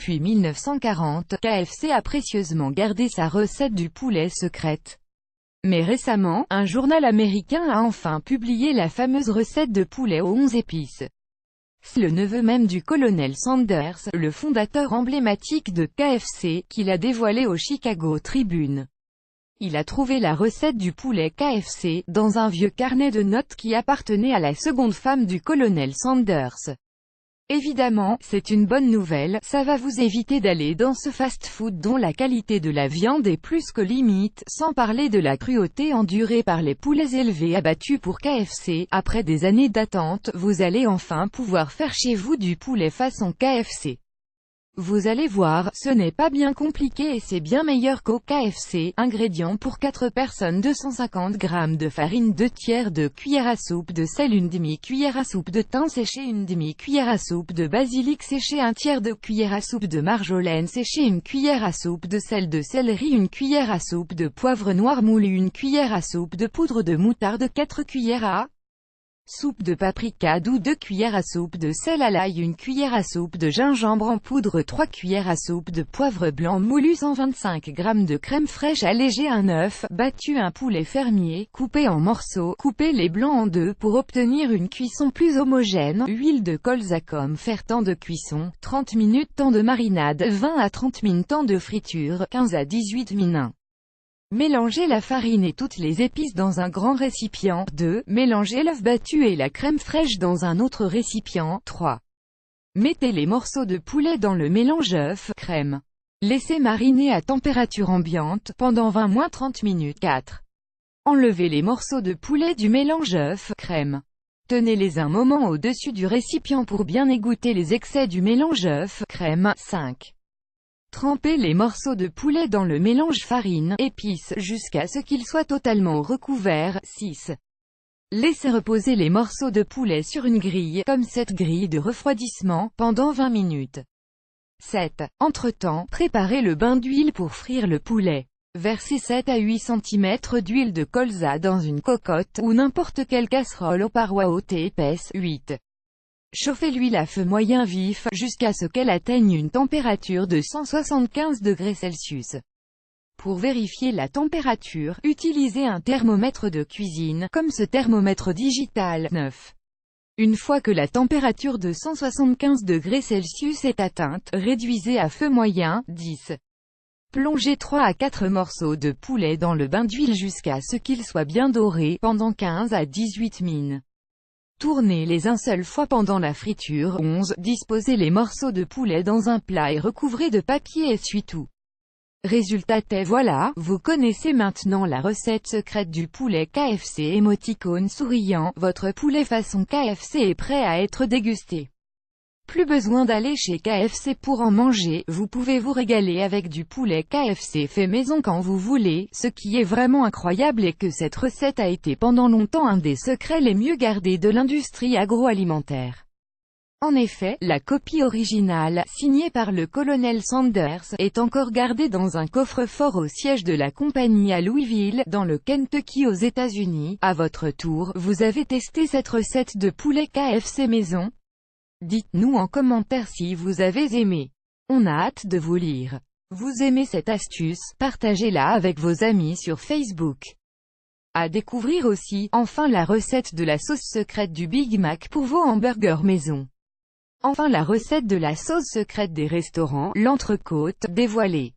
Depuis 1940, KFC a précieusement gardé sa recette du poulet secrète. Mais récemment, un journal américain a enfin publié la fameuse recette de poulet aux 11 épices. C'est le neveu même du colonel Sanders, le fondateur emblématique de KFC, qui l'a dévoilé au Chicago Tribune. Il a trouvé la recette du poulet KFC dans un vieux carnet de notes qui appartenait à la seconde femme du colonel Sanders. Évidemment, c'est une bonne nouvelle, ça va vous éviter d'aller dans ce fast-food dont la qualité de la viande est plus que limite, sans parler de la cruauté endurée par les poulets élevés abattus pour KFC. Après des années d'attente, vous allez enfin pouvoir faire chez vous du poulet façon KFC. Vous allez voir, ce n'est pas bien compliqué et c'est bien meilleur qu'au KFC. Ingrédients pour 4 personnes: 250 g de farine, 2/3 de cuillère à soupe de sel, 1 demi-cuillère à soupe de thym séché, 1 demi-cuillère à soupe de basilic séché, 1/3 de cuillère à soupe de marjolaine séchée, 1 cuillère à soupe de sel de céleri, 1 cuillère à soupe de poivre noir moulu, 1 cuillère à soupe de poudre de moutarde, 4 cuillères à soupe de paprika doux, 2 cuillères à soupe de sel à l'ail, 1 cuillère à soupe de gingembre en poudre, 3 cuillères à soupe de poivre blanc moulu, 125 g de crème fraîche allégée, un œuf battu, un poulet fermier coupé en morceaux, coupez les blancs en deux pour obtenir une cuisson plus homogène, huile de colza comme fer, temps de cuisson, 30 minutes, temps de marinade, 20 à 30 minutes, temps de friture, 15 à 18 minutes. Mélangez la farine et toutes les épices dans un grand récipient. 2. Mélangez l'œuf battu et la crème fraîche dans un autre récipient. 3. Mettez les morceaux de poulet dans le mélange œuf-crème. Laissez mariner à température ambiante pendant 20-30 minutes. 4. Enlevez les morceaux de poulet du mélange œuf-crème. Tenez-les un moment au-dessus du récipient pour bien égoutter les excès du mélange œuf-crème. 5. Trempez les morceaux de poulet dans le mélange farine, épices, jusqu'à ce qu'ils soient totalement recouverts. 6. Laissez reposer les morceaux de poulet sur une grille, comme cette grille de refroidissement, pendant 20 minutes. 7. Entre-temps, préparez le bain d'huile pour frire le poulet. Versez 7 à 8 cm d'huile de colza dans une cocotte, ou n'importe quelle casserole aux parois hautes et épaisses. 8. Chauffez l'huile à feu moyen vif, jusqu'à ce qu'elle atteigne une température de 175 degrés Celsius. Pour vérifier la température, utilisez un thermomètre de cuisine, comme ce thermomètre digital. 9. Une fois que la température de 175 degrés Celsius est atteinte, réduisez à feu moyen. 10. Plongez 3 à 4 morceaux de poulet dans le bain d'huile jusqu'à ce qu'ils soient bien dorés, pendant 15 à 18 minutes. Tournez-les un seul fois pendant la friture. 11. Disposez les morceaux de poulet dans un plat et recouvrez de papier essuie-tout. Résultat est voilà, vous connaissez maintenant la recette secrète du poulet KFC. Émoticône souriant, votre poulet façon KFC est prêt à être dégusté. Plus besoin d'aller chez KFC pour en manger, vous pouvez vous régaler avec du poulet KFC fait maison quand vous voulez. Ce qui est vraiment incroyable est que cette recette a été pendant longtemps un des secrets les mieux gardés de l'industrie agroalimentaire. En effet, la copie originale, signée par le colonel Sanders, est encore gardée dans un coffre-fort au siège de la compagnie à Louisville, dans le Kentucky aux États-Unis. À votre tour, vous avez testé cette recette de poulet KFC maison? Dites-nous en commentaire si vous avez aimé. On a hâte de vous lire. Vous aimez cette astuce? Partagez-la avec vos amis sur Facebook. À découvrir aussi, enfin la recette de la sauce secrète du Big Mac pour vos hamburgers maison. Enfin la recette de la sauce secrète des restaurants, l'entrecôte, dévoilée.